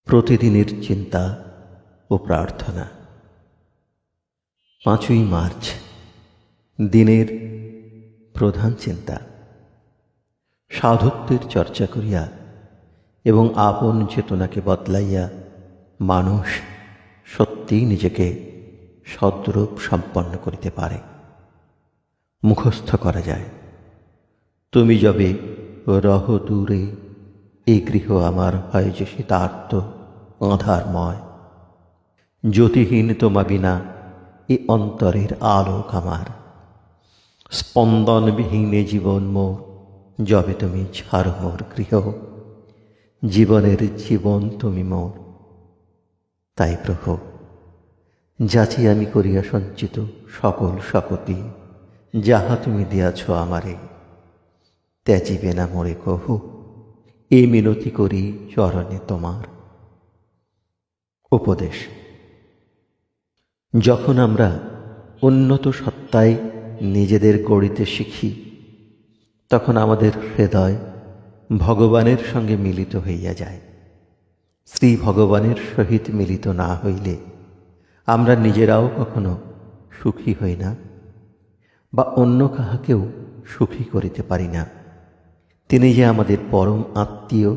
প্রতিদিনের চিন্তা ও প্রার্থনা। 5ই মার্চ দিনের প্রধান চিন্তা। সাধুত্বের চর্চা করিয়া এবং আপন চেতনাকে বদলাইয়া মানুষ সত্যিই নিজেকে সদ্রূপ সম্পন্ন করিতে পারে। মুখস্থ করা যায়, তুমি যবে রহ দূরে, এই গৃহ আমার হয় যে শীতার্ত আঁধারময়। জ্যোতিহীন তোমা বিনা এ অন্তরের আলোক আমার। স্পন্দনবিহীনে জীবন মোর, যবে তুমি ছাড়ো মোর গৃহ। জীবনের জীবন তুমি মোর। তাই প্রভু, যাচি আমি করিয়া সঞ্চিত সকল শপথি, যাহা তুমি দিয়াছ আমারে, ত্যাজিবে না মোরে কহু। এই মিনতি করি চরণে তোমার। উপদেশ। যখন আমরা উন্নত সত্তায় নিজেদের গড়িতে শিখি, তখন আমাদের হৃদয় ভগবানের সঙ্গে মিলিত হইয়া যায়। শ্রী ভগবানের সহিত মিলিত না হইলে আমরা নিজেরাও কখনো সুখী হই না, বা অন্য কাহাকেও সুখী করিতে পারি না। তিনি যে আমাদের পরম আত্মীয়,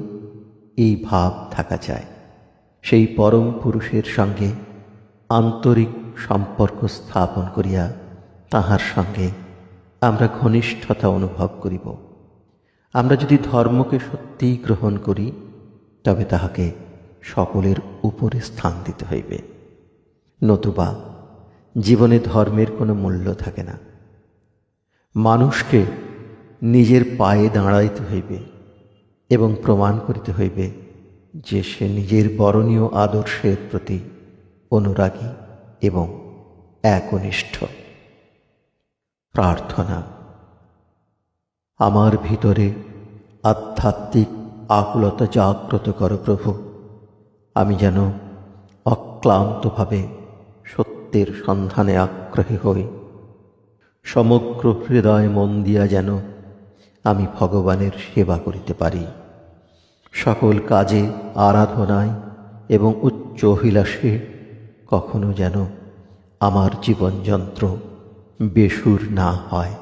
এই ভাব থাকা চায়। সেই পরম পুরুষের সঙ্গে আন্তরিক সম্পর্ক স্থাপন করিয়া তাহার সঙ্গে আমরা ঘনিষ্ঠতা অনুভব করিব। আমরা যদি ধর্মকে সত্যিই গ্রহণ করি, তবে তাহাকে সকলের উপরে স্থান দিতে হইবে, নতুবা জীবনে ধর্মের কোনো মূল্য থাকে না। মানুষকে নিজের পায়ে দাঁড়াইতে হইবে এবং প্রমাণ করিতে হইবে যে সে নিজের বরণীয় আদর্শের প্রতি অনুরাগী এবং একনিষ্ঠ। প্রার্থনা। আমার ভিতরে আধ্যাত্মিক আকুলতা জাগ্রত করো প্রভু। আমি যেন অক্লান্তভাবে সত্যের সন্ধানে আগ্রহী হই। সমগ্র হৃদয় মন দিয়া যেন আমি ভগবানের সেবা করিতে পারি। সকল কাজে, আরাধনায় এবং উচ্চ অভিলাষে কখনো যেন আমার জীবনযন্ত্র বেসুর না হয়।